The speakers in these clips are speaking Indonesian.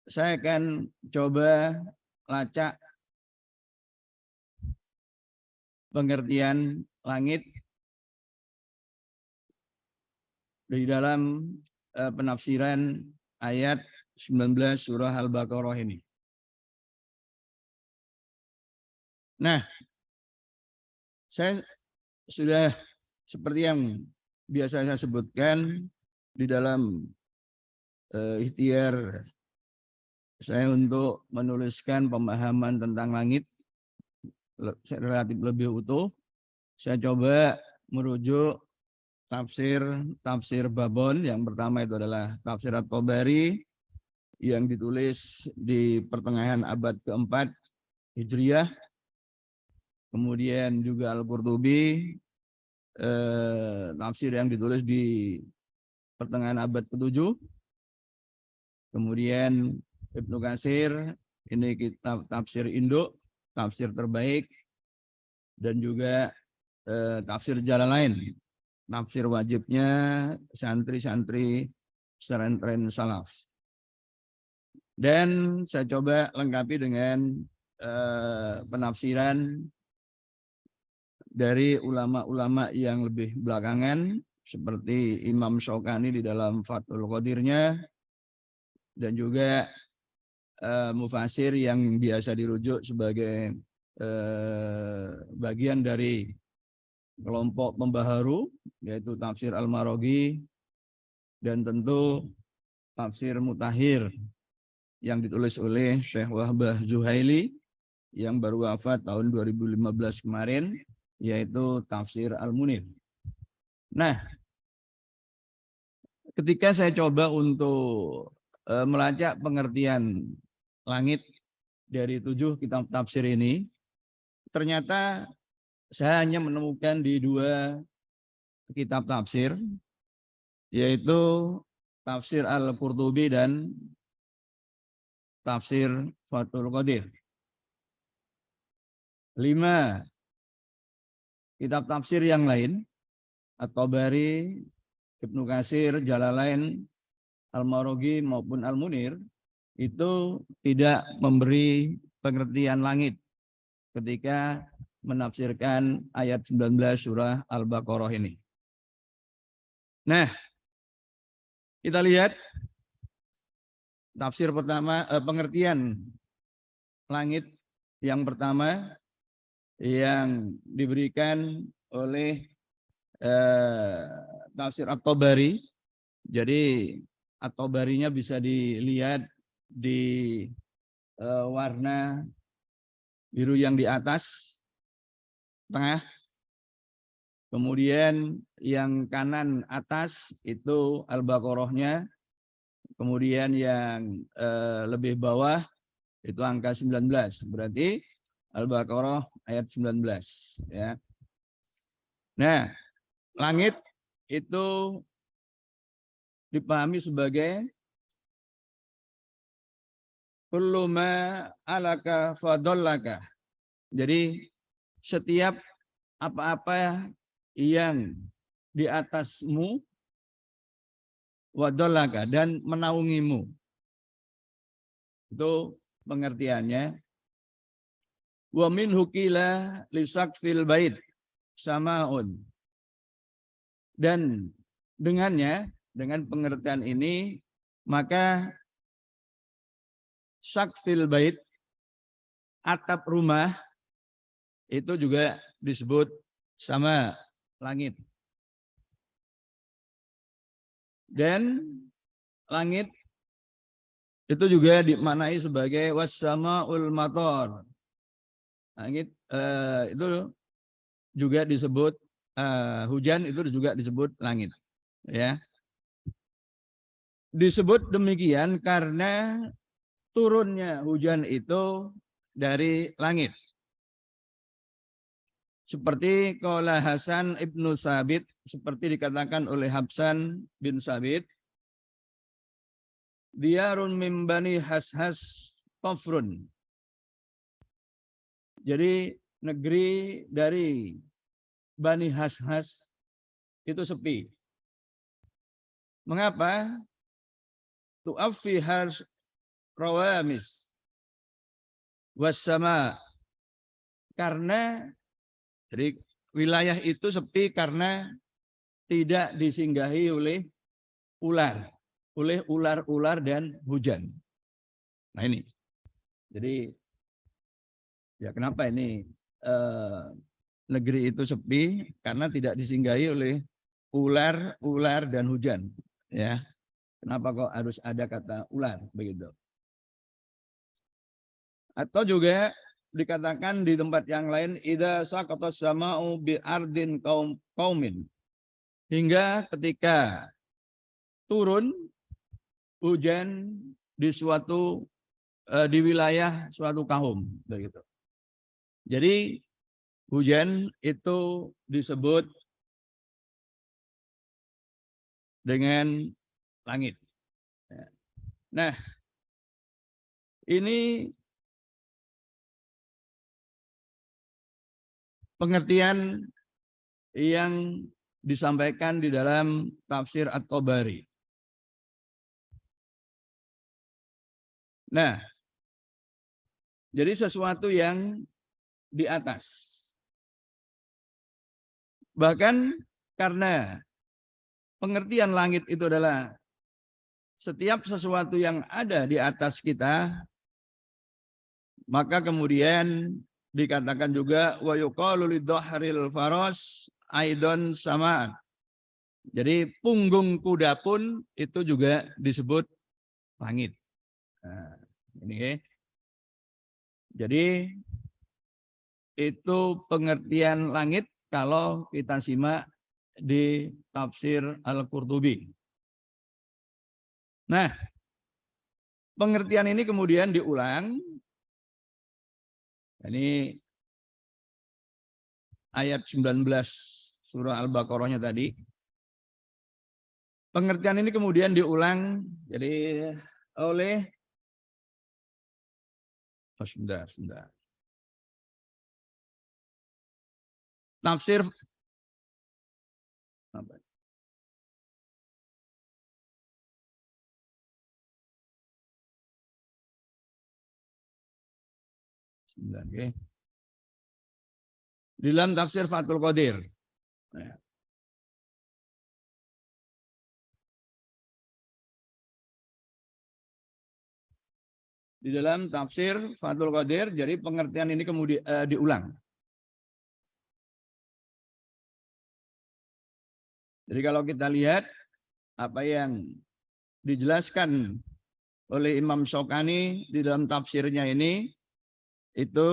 saya akan coba lacak pengertian langit di dalam penafsiran ayat 19 surah Al-Baqarah ini. Nah, saya sudah seperti yang biasa saya sebutkan di dalam ikhtiar saya untuk menuliskan pemahaman tentang langit relatif lebih utuh. Saya coba merujuk tafsir Babon. Yang pertama itu adalah tafsir At-Tabari yang ditulis di pertengahan abad keempat Hijriah. Kemudian juga Al-Qurtubi, tafsir yang ditulis di pertengahan abad ke-7. Kemudian Ibnu Katsir, ini kitab tafsir induk, tafsir terbaik, dan juga tafsir Jalalain, tafsir wajibnya santri-santri pesantren salaf. Dan saya coba lengkapi dengan penafsiran dari ulama-ulama yang lebih belakangan, seperti Imam Syaukani di dalam Fathul Qadirnya, dan juga mufasir yang biasa dirujuk sebagai bagian dari kelompok pembaharu, yaitu tafsir Al-Maraghi, dan tentu tafsir Mutahhir yang ditulis oleh Syekh Wahbah Zuhaili yang baru wafat tahun 2015 kemarin, yaitu tafsir Al-Munir. Nah, ketika saya coba untuk melacak pengertian langit dari 7 kitab tafsir ini, ternyata saya hanya menemukan di 2 kitab tafsir, yaitu tafsir Al-Qurtubi dan tafsir Fathul Qadir. 5 kitab tafsir yang lain, At-Tabari, Ibnu Katsir, Jalalain, Al-Maraghi maupun Al-Munir, itu tidak memberi pengertian langit ketika menafsirkan ayat 19 surah Al-Baqarah ini. Nah, kita lihat tafsir pertama, pengertian langit yang pertama yang diberikan oleh tafsir At-Tabari. Jadi At-Tabarinya bisa dilihat di warna biru yang di atas tengah. Kemudian yang kanan atas itu Al-Baqarahnya. Kemudian yang lebih bawah itu angka 19. Berarti Al-Baqarah ayat 19. Ya. Nah, langit itu dipahami sebagai kullu ma alaka fadallaka. Jadi setiap apa-apa yang di atasmu wadallaka dan menaungimu. Itu pengertiannya. Wa min hukila lisaqfil bait samaun. Dan dengannya, dengan pengertian ini, maka saqfil bait, atap rumah, itu juga disebut sama langit. Dan langit itu juga dimaknai sebagai was-samaul mator. Langit itu juga disebut hujan, itu juga disebut langit. Ya. Disebut demikian karena turunnya hujan itu dari langit. Seperti qala Hasan ibnu Sabit, seperti dikatakan oleh Habsan bin Sabit, diyarun min bani Hashas kafrun. Jadi negeri dari Bani Hashas itu sepi. Mengapa? Tu'affi rawamis wassama. Karena jadi wilayah itu sepi karena tidak disinggahi oleh ular-ular dan hujan. Nah ini. Jadi ya kenapa ini negeri itu sepi? Karena tidak disinggahi oleh ular dan hujan. Ya, kenapa kok harus ada kata ular begitu? Atau juga dikatakan di tempat yang lain, idza saqatas sama'u bi ardin qaumin. Hingga ketika turun hujan di di wilayah suatu kaum begitu. Jadi hujan itu disebut dengan langit. Nah, ini pengertian yang disampaikan di dalam tafsir At-Tabari. Nah, jadi sesuatu yang di atas. Bahkan karena pengertian langit itu adalah setiap sesuatu yang ada di atas kita, maka kemudian dikatakan juga wa yuqalu lidhahril faras aidon samaan. Jadi punggung kuda pun itu juga disebut langit. Nah, ini jadi itu pengertian langit kalau kita simak di tafsir Al-Qurtubi. Nah, pengertian ini kemudian diulang. Ini ayat 19 surah Al-Baqarahnya tadi. Pengertian ini kemudian diulang jadi oleh sebentar. Tafsir apa? Sebentar, okay. Di dalam tafsir Fathul Qadir. Nah. Di dalam tafsir Fathul Qadir, jadi pengertian ini kemudian diulang. Jadi kalau kita lihat apa yang dijelaskan oleh Imam Syaukani di dalam tafsirnya ini, itu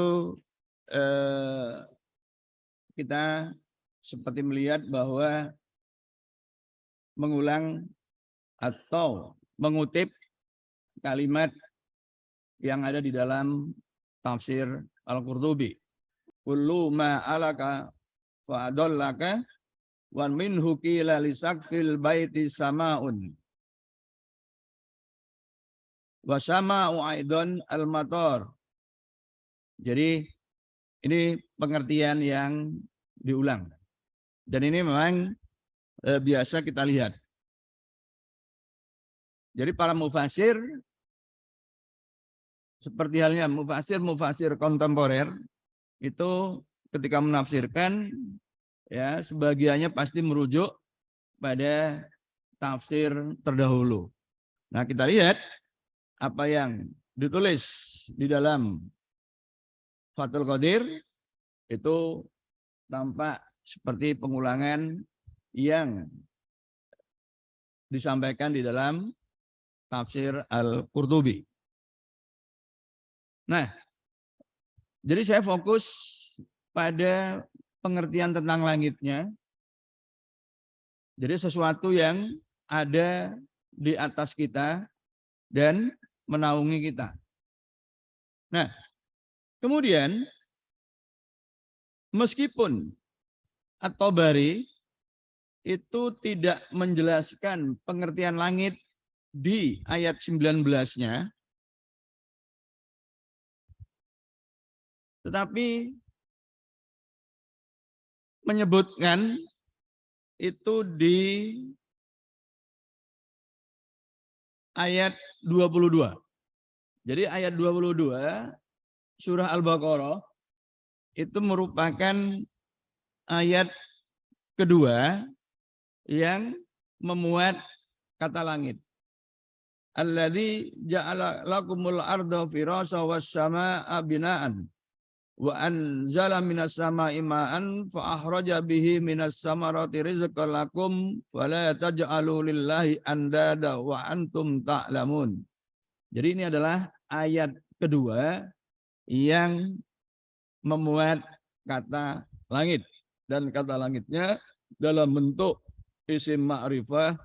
kita seperti melihat bahwa mengulang atau mengutip kalimat yang ada di dalam tafsir Al-Qurtubi. Kullu ma alaka fa adallaka wa minhu qila li saqfil baiti samaun wa sama'u aidan al-matar. Jadi ini pengertian yang diulang. Dan ini memang biasa kita lihat. Jadi para mufasir seperti halnya mufasir kontemporer itu ketika menafsirkan ya sebagiannya pasti merujuk pada tafsir terdahulu. Nah, kita lihat apa yang ditulis di dalam Fathul Qadir itu tampak seperti pengulangan yang disampaikan di dalam tafsir Al-Qurtubi. Nah, jadi saya fokus pada pengertian tentang langitnya. Jadi sesuatu yang ada di atas kita dan menaungi kita. Nah, kemudian meskipun At-Tabari itu tidak menjelaskan pengertian langit di ayat 19-nya, tetapi menyebutkan itu di ayat 22. Jadi ayat 22 surah Al-Baqarah itu merupakan ayat kedua yang memuat kata langit. Alladzi ja'ala lakumul arda firasha was samaa'a binaan wa anzala minas samaa'i ma'an fa akhraja bihi minas samarati rizqan lakum fala taj'alu lillahi andada wa antum ta'lamun. Jadi ini adalah ayat kedua yang memuat kata langit, dan kata langitnya dalam bentuk isim ma'rifah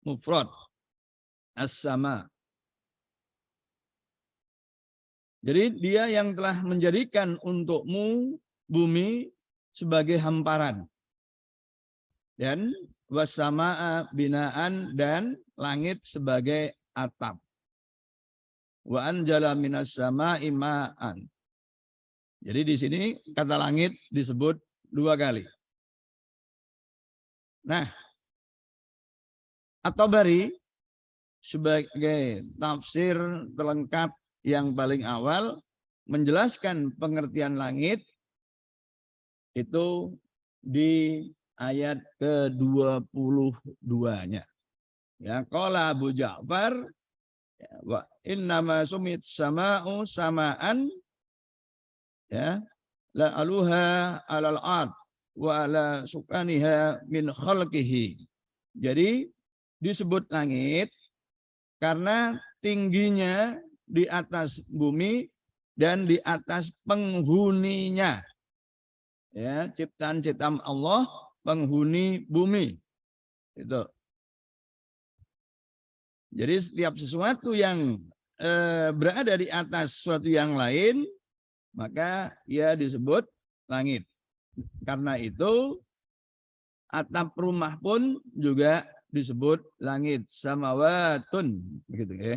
mufrad as-sama. Jadi dia yang telah menjadikan untukmu bumi sebagai hamparan, dan was-samaa binaan, dan langit sebagai atap. Wa anjala minas samaa'i ma'an. Jadi di sini kata langit disebut 2 kali. Nah, At-Tabari sebagai tafsir terlengkap yang paling awal menjelaskan pengertian langit itu di ayat ke-22-nya. Ya, qala Abu Ja'far wa innama sumit sama'u sama'an, ya, la aluha alal ard wa ala sukaniha min khalqihi. Jadi disebut langit karena tingginya di atas bumi dan di atas penghuninya. Ya, ciptaan-ciptaan Allah, penghuni bumi. Itu. Jadi setiap sesuatu yang berada di atas sesuatu yang lain, maka ia disebut langit. Karena itu atap rumah pun juga disebut langit, samawatun, begitu ya.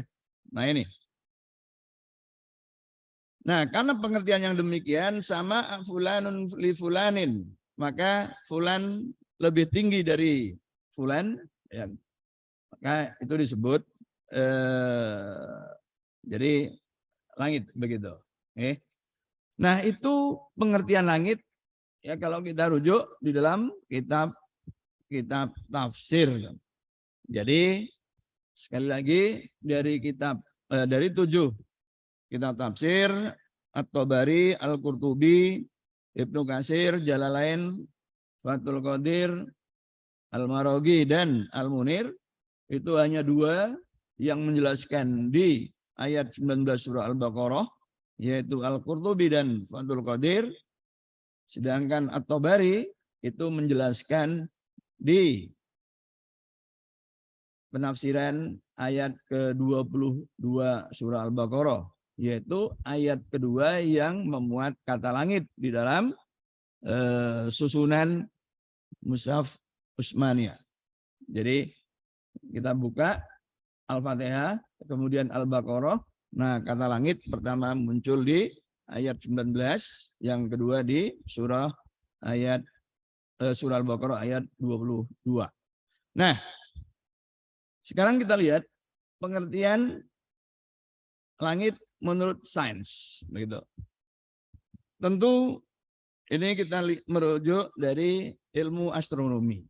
Nah ini. Nah, karena pengertian yang demikian, sama fulanun li fulanin, maka fulan lebih tinggi dari fulan, ya, maka itu disebut jadi langit, begitu. Nah, itu pengertian langit ya kalau kita rujuk di dalam kitab tafsir. Jadi sekali lagi dari dari 7 kitab tafsir, At-Tabari, Al-Qurtubi, Ibnu Katsir, Jalalain, Fathul Qadir, Al-Maraghi, dan Al-Munir, itu hanya 2 yang menjelaskan di ayat 19 surah Al-Baqarah, yaitu Al-Qurtubi dan Fathul Qadir. Sedangkan At-Tabari itu menjelaskan di penafsiran ayat ke-22 surah Al-Baqarah, yaitu ayat kedua yang memuat kata langit di dalam susunan Mushaf Utsmaniyah. Jadi kita buka Al-Fatihah, kemudian Al-Baqarah. Nah, kata langit pertama muncul di ayat 19, yang kedua di surah Al-Baqarah ayat 22. Nah, sekarang kita lihat pengertian langit menurut sains, begitu. Tentu ini kita merujuk dari ilmu astronomi.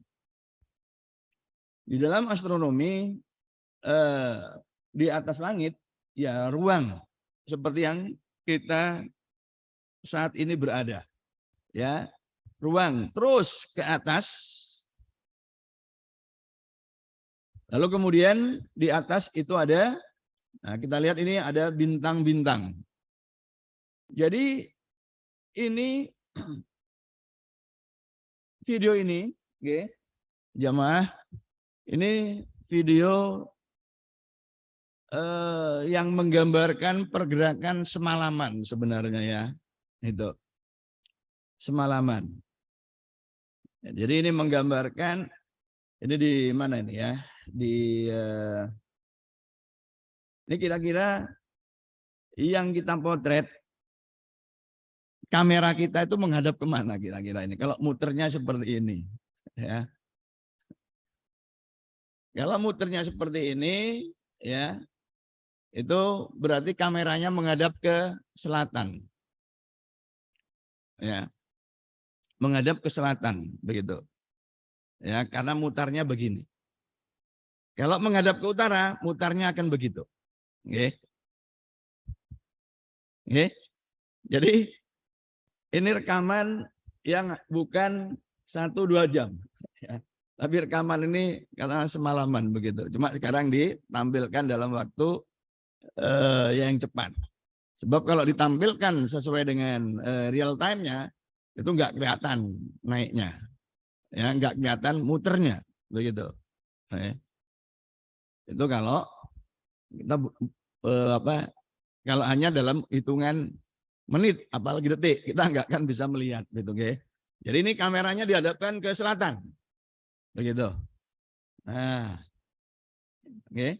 Di dalam astronomi di atas langit ya ruang seperti yang kita saat ini berada, ya, ruang terus ke atas. Lalu kemudian di atas itu ada, nah kita lihat ini ada bintang-bintang. Jadi ini video ini, oke, jamaah, ini video yang menggambarkan pergerakan semalaman sebenarnya, ya, itu semalaman. Jadi ini menggambarkan, ini di mana ini ya, di ini kira-kira yang kita potret, kamera kita itu menghadap kemana kira-kira ini? Kalau muternya seperti ini, ya. Kalau muternya seperti ini, ya, itu berarti kameranya menghadap ke selatan. Ya, menghadap ke selatan begitu. Ya, karena mutarnya begini. Kalau menghadap ke utara, mutarnya akan begitu. Oke. Oke. Jadi ini rekaman yang bukan 1-2 jam. Ya. Tapi rekaman ini karena semalaman begitu. Cuma sekarang ditampilkan dalam waktu yang cepat. Sebab kalau ditampilkan sesuai dengan real time-nya, itu nggak kelihatan naiknya. Ya, nggak kelihatan muternya. Begitu. Ya. Itu kalau kita kalau hanya dalam hitungan menit, apalagi detik, kita nggak akan bisa melihat, gitu, okay? Jadi ini kameranya dihadapkan ke selatan, begitu. Nah, oke. Okay.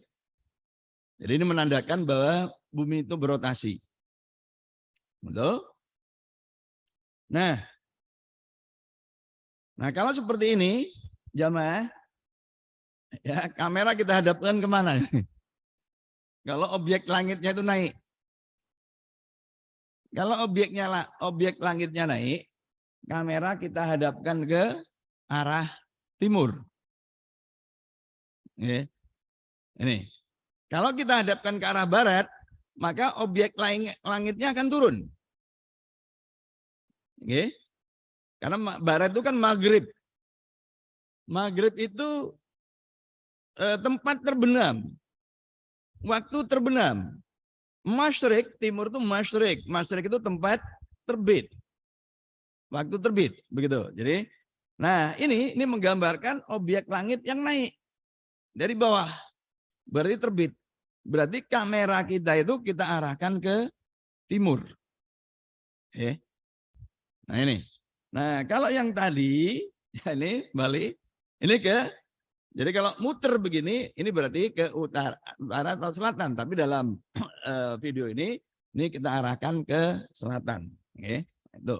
Jadi ini menandakan bahwa bumi itu berotasi, betul? Nah, kalau seperti ini, jamaah, ya kamera kita hadapkan kemana? Kalau objek langitnya itu naik. Kalau objek langitnya naik, kamera kita hadapkan ke arah timur. Oke. Ini. Kalau kita hadapkan ke arah barat, maka objek langitnya akan turun. Oke. Karena barat itu kan maghrib. Maghrib itu tempat terbenam. Waktu terbenam. Masyrik, timur itu masyrik. Masyrik itu tempat terbit. Waktu terbit, begitu. Jadi, nah ini menggambarkan objek langit yang naik dari bawah. Berarti terbit. Berarti kamera kita itu kita arahkan ke timur. Nah ini. Nah kalau yang tadi, ya ini balik. Ini jadi kalau muter begini, ini berarti ke utara atau selatan. Tapi dalam video ini kita arahkan ke selatan. Oke, itu.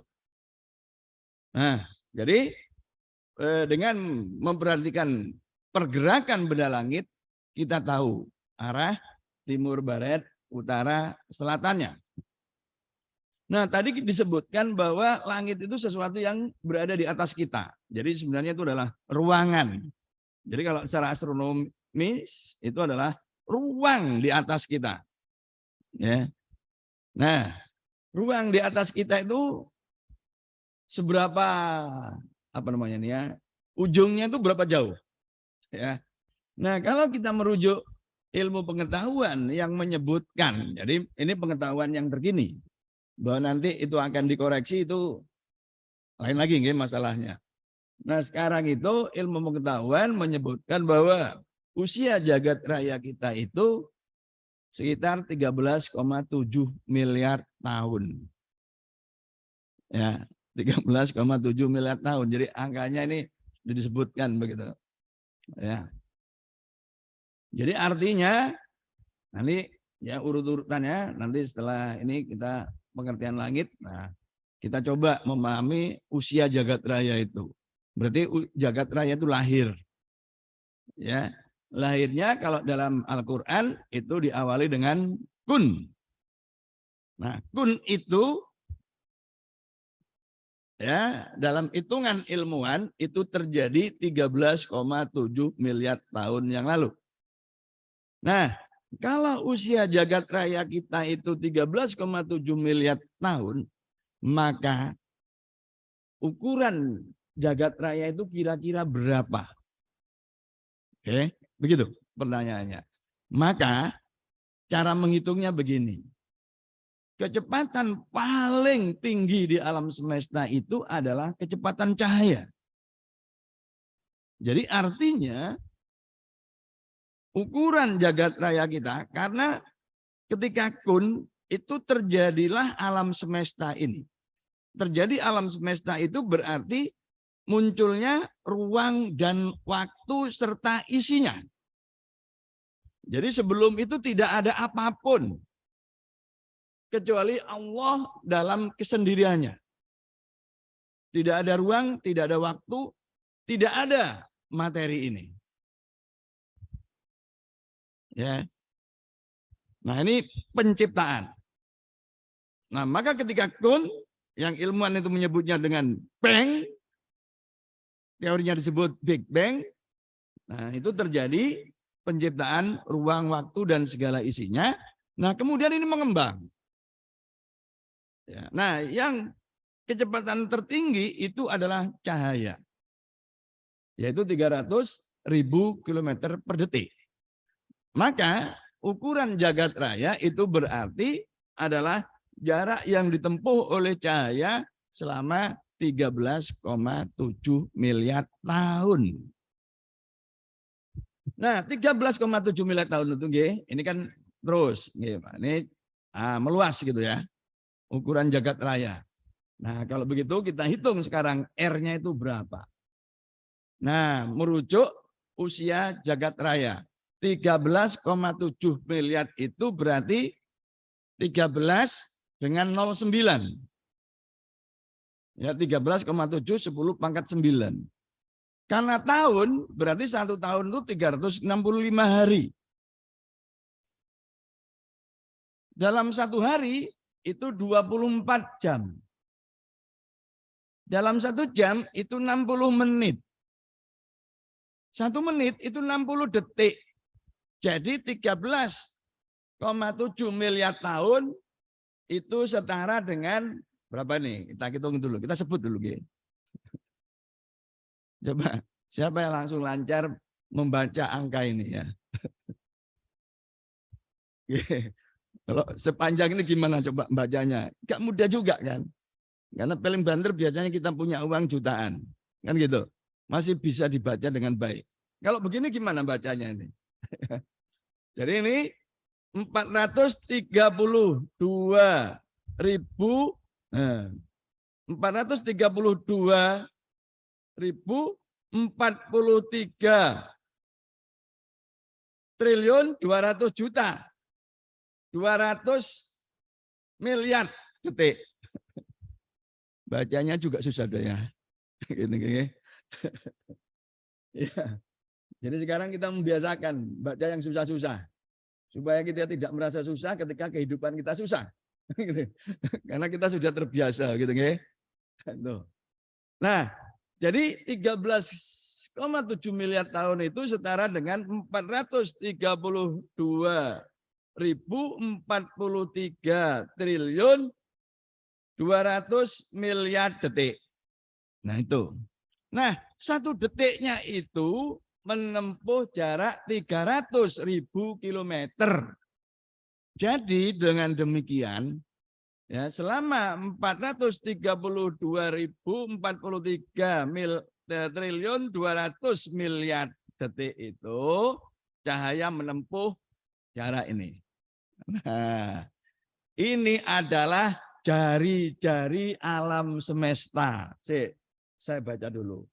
Nah, jadi dengan memperhatikan pergerakan benda langit, kita tahu arah timur, barat, utara, selatannya. Nah, tadi disebutkan bahwa langit itu sesuatu yang berada di atas kita. Jadi sebenarnya itu adalah ruangan. Jadi kalau secara astronomis itu adalah ruang di atas kita. Ya. Nah, ruang di atas kita itu seberapa ujungnya itu berapa jauh? Ya. Nah, kalau kita merujuk ilmu pengetahuan yang menyebutkan, jadi ini pengetahuan yang terkini, bahwa nanti itu akan dikoreksi, itu lain lagi masalahnya. Nah, sekarang itu ilmu pengetahuan menyebutkan bahwa usia jagat raya kita itu sekitar 13,7 miliar tahun. Ya, 13,7 miliar tahun. Jadi angkanya ini disebutkan begitu. Ya. Jadi artinya nanti ya urut-urutannya nanti setelah ini kita pengertian langit. Nah, kita coba memahami usia jagat raya itu. Berarti jagat raya itu lahir. Ya, lahirnya kalau dalam Al-Qur'an itu diawali dengan kun. Nah, kun itu ya dalam hitungan ilmuwan itu terjadi 13,7 miliar tahun yang lalu. Nah, kalau usia jagat raya kita itu 13,7 miliar tahun, maka ukuran jagat raya itu kira-kira berapa? Oke, begitu pertanyaannya. Maka cara menghitungnya begini. Kecepatan paling tinggi di alam semesta itu adalah kecepatan cahaya. Jadi artinya ukuran jagat raya kita, karena ketika kun itu terjadilah alam semesta ini. Terjadi alam semesta itu berarti munculnya ruang dan waktu serta isinya. Jadi sebelum itu tidak ada apapun kecuali Allah dalam kesendiriannya. Tidak ada ruang, tidak ada waktu, tidak ada materi ini. Ya. Nah, ini penciptaan. Nah, maka ketika kun, yang ilmuwan itu menyebutnya dengan bang, teorinya disebut Big Bang, nah itu terjadi penciptaan ruang, waktu, dan segala isinya. Nah, kemudian ini mengembang. Ya, nah, yang kecepatan tertinggi itu adalah cahaya, yaitu 300.000 km per detik. Maka ukuran jagat raya itu berarti adalah jarak yang ditempuh oleh cahaya selama 13,7 miliar tahun. Nah, 13,7 miliar tahun itu ini kan terus ini meluas gitu ya. Ukuran jagat raya. Nah, kalau begitu kita hitung sekarang R-nya itu berapa. Nah, merujuk usia jagat raya. 13,7 miliar itu berarti 13 dengan 09. Ya, 13,7 10 pangkat 9. Karena tahun berarti 1 tahun itu 365 hari. Dalam 1 hari itu 24 jam. Dalam 1 jam itu 60 menit. 1 menit itu 60 detik. Jadi 13,7 miliar tahun itu setara dengan berapa nih? Kita hitung dulu, kita sebut dulu. Coba, siapa yang langsung lancar membaca angka ini ya? Kalau sepanjang ini gimana coba bacanya? Gak mudah juga kan? Karena paling banter biasanya kita punya uang jutaan. Kan gitu. Masih bisa dibaca dengan baik. Kalau begini gimana bacanya ini? Jadi ini 432.443 triliun 200 juta 200 miliar detik. Bacanya juga susah deh ya. Gini. Ya. Jadi sekarang kita membiasakan baca yang susah-susah. Supaya kita tidak merasa susah ketika kehidupan kita susah. Karena kita sudah terbiasa gitu. Nah, jadi 13,7 miliar tahun itu setara dengan 432.043 triliun 200 miliar detik. Nah itu. Nah, 1 detiknya itu menempuh jarak 300.000 kilometer. Jadi dengan demikian, ya selama 432.043 triliun 200 miliar detik itu cahaya menempuh jarak ini. Nah, ini adalah jari-jari alam semesta. Saya baca dulu.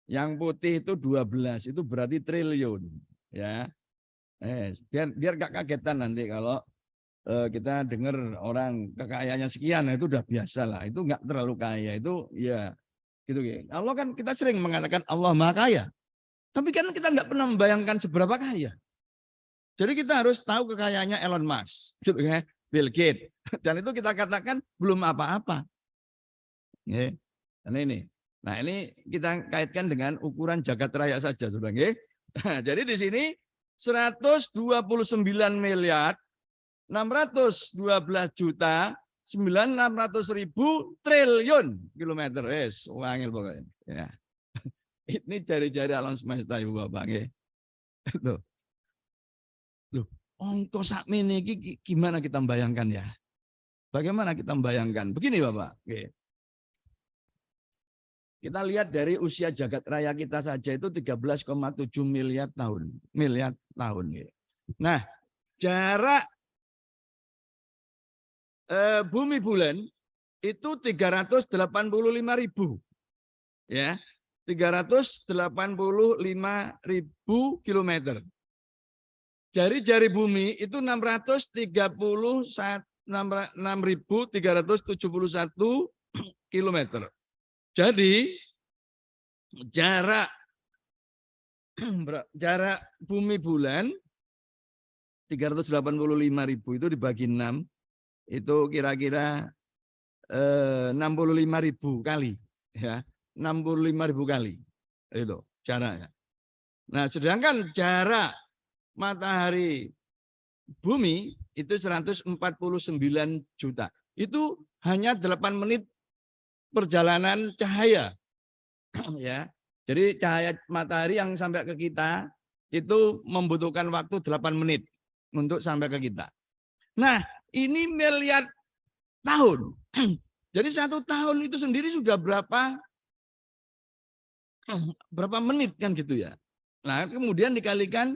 Yang putih itu 12, itu berarti triliun, ya. Biar gak kagetan nanti kalau kita dengar orang kekayaannya sekian, itu udah biasa lah. Itu nggak terlalu kaya, itu ya gitu. Allah kan kita sering mengatakan Allah Maha Kaya, tapi kan kita nggak pernah membayangkan seberapa kaya. Jadi kita harus tahu kekayaannya Elon Musk, gitu ya, Bill Gates, dan itu kita katakan belum apa-apa. Ya. Dan ini. Nah, ini kita kaitkan dengan ukuran jagat raya saja, Saudara. Nah, jadi di sini 129 miliar 612 juta 900.000 triliun kilometer. Wangil pokoknya. Ya. Ini jari-jari alam semesta Ibu Bapak. Itu. Loh, ongko sakmene iki gimana kita membayangkan ya? Bagaimana kita membayangkan? Begini Bapak. Kita lihat dari usia jagat raya kita saja itu 13,7 miliar tahun. Nah, jarak bumi bulan itu 385.000. Ya. 385.000 kilometer. Jari-jari bumi itu 631 kilometer. Jadi jarak bumi bulan 385.000 itu dibagi 6, itu kira-kira 65.000 kali, ya, 65.000 kali itu jaraknya. Nah, sedangkan jarak matahari bumi itu 149 juta. Itu hanya 8 menit perjalanan cahaya. Ya. Jadi cahaya matahari yang sampai ke kita itu membutuhkan waktu 8 menit untuk sampai ke kita. Nah, ini miliar tahun. Jadi 1 tahun itu sendiri sudah berapa menit kan gitu ya. Nah, kemudian dikalikan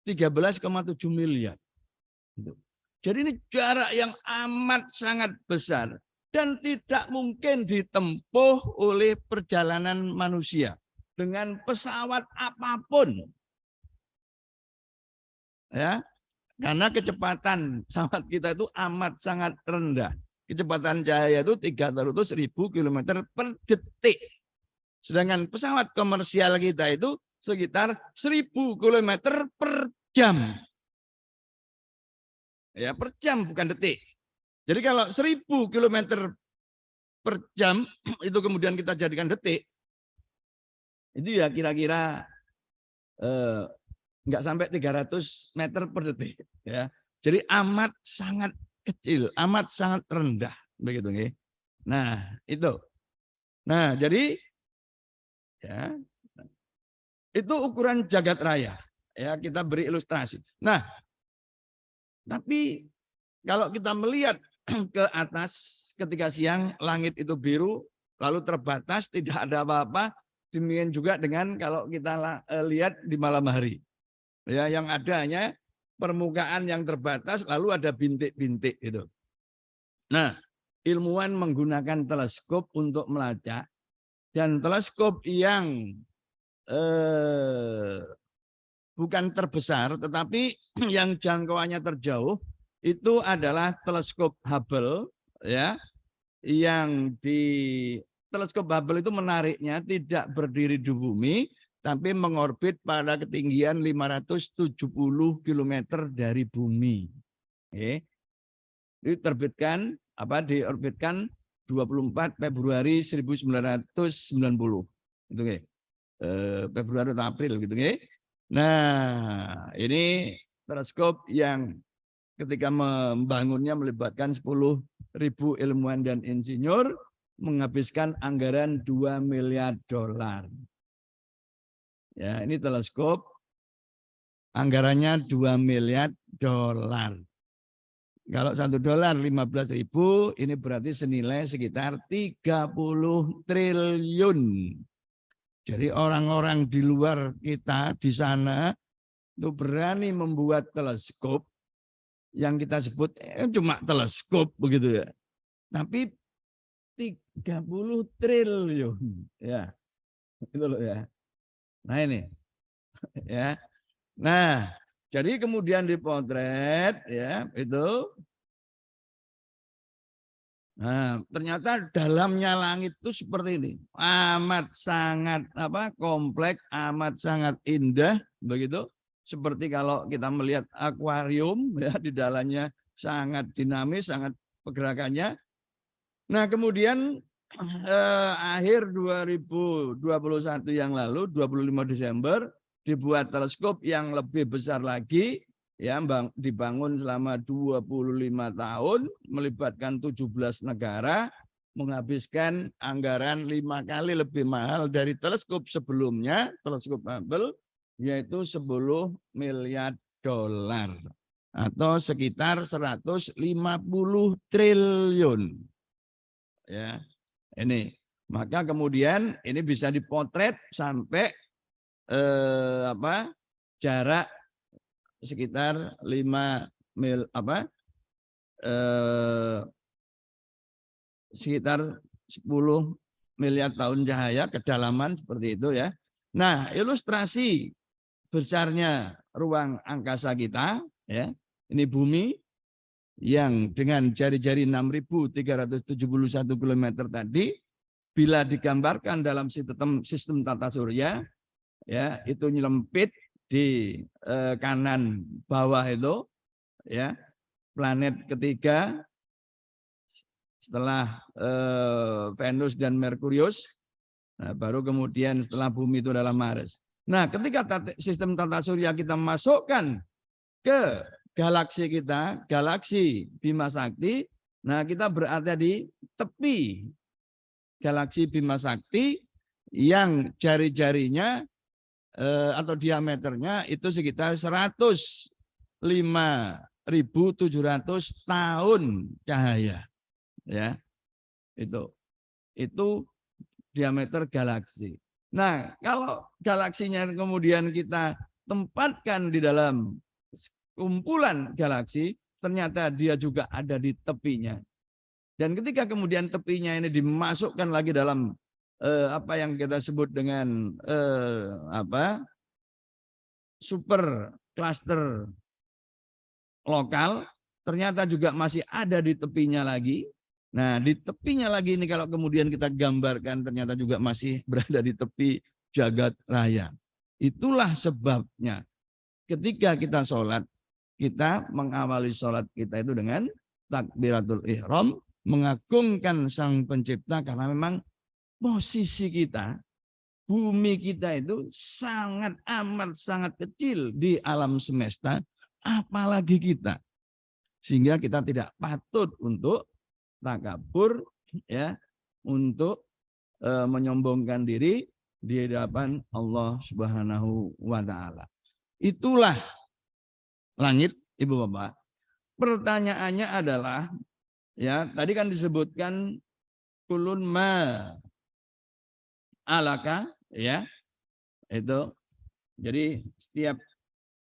13,7 miliar. Jadi ini jarak yang amat sangat besar dan tidak mungkin ditempuh oleh perjalanan manusia dengan pesawat apapun. Ya, karena kecepatan pesawat kita itu amat sangat rendah. Kecepatan cahaya itu 300.000 km per detik. Sedangkan pesawat komersial kita itu sekitar 1.000 km per jam. Ya, per jam bukan detik. Jadi kalau 1.000 km per jam itu kemudian kita jadikan detik, itu ya kira-kira nggak sampai 300 meter per detik. Ya. Jadi amat sangat kecil, amat sangat rendah, begitu nih. Nah itu. Nah jadi ya itu ukuran jagat raya. Ya kita beri ilustrasi. Nah tapi kalau kita melihat ke atas ketika siang, langit itu biru, lalu terbatas, tidak ada apa-apa. Demikian juga dengan kalau kita lihat di malam hari. Ya, yang ada hanya permukaan yang terbatas, lalu ada bintik-bintik itu. Nah, ilmuwan menggunakan teleskop untuk melacak, dan teleskop yang bukan terbesar, tetapi yang jangkauannya terjauh, itu adalah teleskop Hubble, ya, yang di teleskop Hubble itu menariknya tidak berdiri di bumi, tapi mengorbit pada ketinggian 570 km dari bumi. Diterbitkan diorbitkan 24 Februari 1990. Itu Februari atau April gitu. Nah, ini teleskop yang ketika membangunnya melibatkan 10.000 ilmuwan dan insinyur, menghabiskan anggaran $2 miliar. Ya, ini teleskop anggarannya $2 miliar. Kalau $1 15.000, ini berarti senilai sekitar 30 triliun. Jadi orang-orang di luar kita di sana itu berani membuat teleskop yang kita sebut cuma teleskop begitu ya. Tapi 30 triliun ya. Itu loh ya. Nah ini ya. Nah, jadi kemudian dipotret ya itu. Nah, ternyata dalamnya langit itu seperti ini. Amat sangat kompleks, amat sangat indah begitu. Seperti kalau kita melihat akuarium ya, di dalamnya sangat dinamis, sangat pergerakannya. Nah, kemudian akhir 2021 yang lalu, 25 Desember, dibuat teleskop yang lebih besar lagi, ya, dibangun selama 25 tahun, melibatkan 17 negara, menghabiskan anggaran 5 kali lebih mahal dari teleskop sebelumnya, teleskop Hubble, yaitu 10 miliar dolar atau sekitar 150 triliun. Ya, ini. Maka kemudian ini bisa dipotret sampai jarak sekitar 5 mil sekitar 10 miliar tahun cahaya kedalaman seperti itu ya. Nah, ilustrasi besarnya ruang angkasa kita ya. Ini bumi yang dengan jari-jari 6.371 km tadi, bila digambarkan dalam sistem tata surya ya, itu nyelempit di kanan bawah itu ya, planet ketiga setelah Venus dan Merkurius. Nah, baru kemudian setelah bumi itu adalah Mars. Nah, ketika sistem tata surya kita masukkan ke galaksi kita, galaksi Bima Sakti, nah kita berada di tepi galaksi Bima Sakti yang jari-jarinya atau diameternya itu sekitar 105.700 tahun cahaya, ya. Itu diameter galaksi. Nah, kalau galaksinya kemudian kita tempatkan di dalam kumpulan galaksi, ternyata dia juga ada di tepinya. Dan ketika kemudian tepinya ini dimasukkan lagi dalam apa yang kita sebut dengan super cluster lokal, ternyata juga masih ada di tepinya lagi. Nah, di tepinya lagi ini kalau kemudian kita gambarkan ternyata juga masih berada di tepi jagat raya. Itulah sebabnya ketika kita sholat, kita mengawali sholat kita itu dengan takbiratul ihram, mengagungkan Sang Pencipta, karena memang posisi kita, bumi kita itu sangat amat sangat kecil di alam semesta, apalagi kita. Sehingga kita tidak patut untuk takabur, ya, untuk menyombongkan diri di hadapan Allah Subhanahu wa taala. Itulah langit, Ibu Bapak. Pertanyaannya adalah, ya, tadi kan disebutkan kulun ma alaka, ya. Itu. Jadi setiap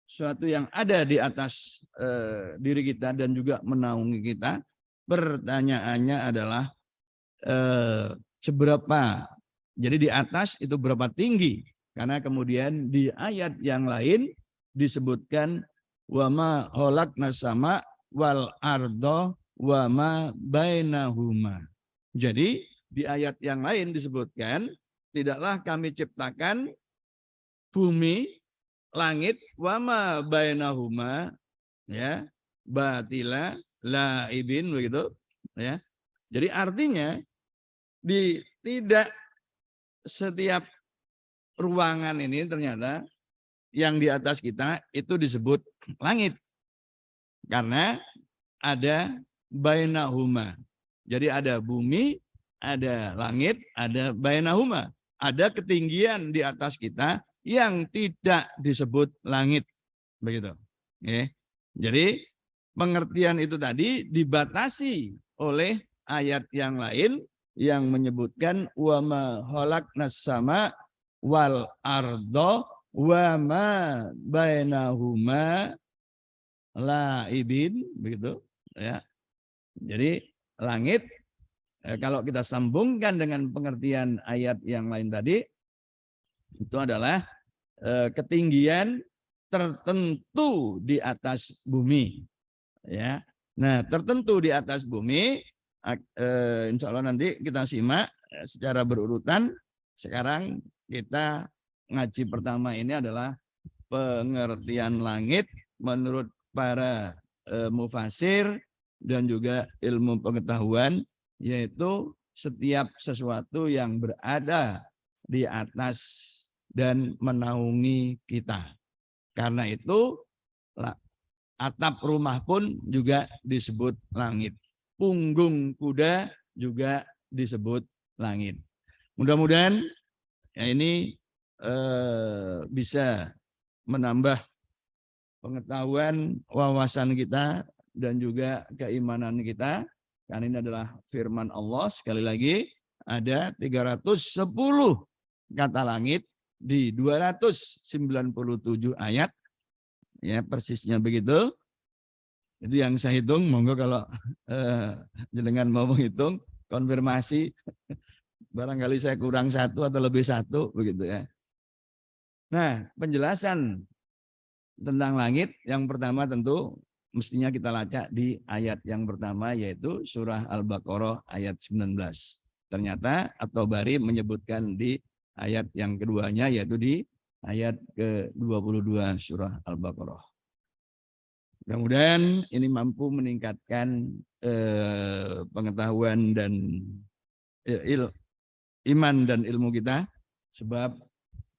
sesuatu yang ada di atas diri kita dan juga menaungi kita, pertanyaannya adalah seberapa, jadi di atas itu berapa tinggi, karena kemudian di ayat yang lain disebutkan wama khalaqna sama wal ardo wama bainahuma. Jadi di ayat yang lain disebutkan tidaklah kami ciptakan bumi, langit, wama bainahuma, ya, batila laibin, begitu, ya. Jadi artinya di tidak setiap ruangan ini ternyata yang di atas kita itu disebut langit, karena ada bainahuma. Jadi ada bumi, ada langit, ada bainahuma, ada ketinggian di atas kita yang tidak disebut langit, begitu. Oke. Jadi pengertian itu tadi dibatasi oleh ayat yang lain yang menyebutkan wa ma khalaqnas sama wal ardo wa ma bainahuma laibin, begitu, ya. Jadi langit, kalau kita sambungkan dengan pengertian ayat yang lain tadi, itu adalah ketinggian tertentu di atas bumi, ya. Nah, tertentu di atas bumi, insya Allah nanti kita simak secara berurutan. Sekarang kita ngaji pertama ini adalah pengertian langit menurut para mufasir dan juga ilmu pengetahuan, yaitu setiap sesuatu yang berada di atas dan menaungi kita. Karena itu atap rumah pun juga disebut langit. Punggung kuda juga disebut langit. Mudah-mudahan ya ini bisa menambah pengetahuan, wawasan kita dan juga keimanan kita. Karena ini adalah firman Allah. Sekali lagi ada 310 kata langit di 297 ayat, ya, persisnya begitu. Itu yang saya hitung. Monggo kalau jenengan mau menghitung, konfirmasi, barangkali saya kurang satu atau lebih satu, begitu, ya. Nah, penjelasan tentang langit yang pertama tentu mestinya kita lacak di ayat yang pertama, yaitu surah Al-Baqarah ayat 19. Ternyata At-Tabari menyebutkan di ayat yang keduanya, yaitu di ayat ke-22 surah Al-Baqarah. Mudah-mudahan ini mampu meningkatkan pengetahuan dan iman dan ilmu kita, sebab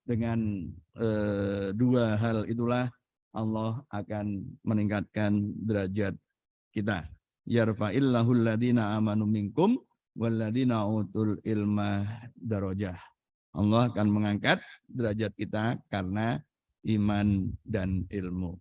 dengan dua hal itulah Allah akan meningkatkan derajat kita. Yarfa'illahu alladhina amanu minkum walladhina utul ilma darajah. Allah akan mengangkat derajat kita karena iman dan ilmu.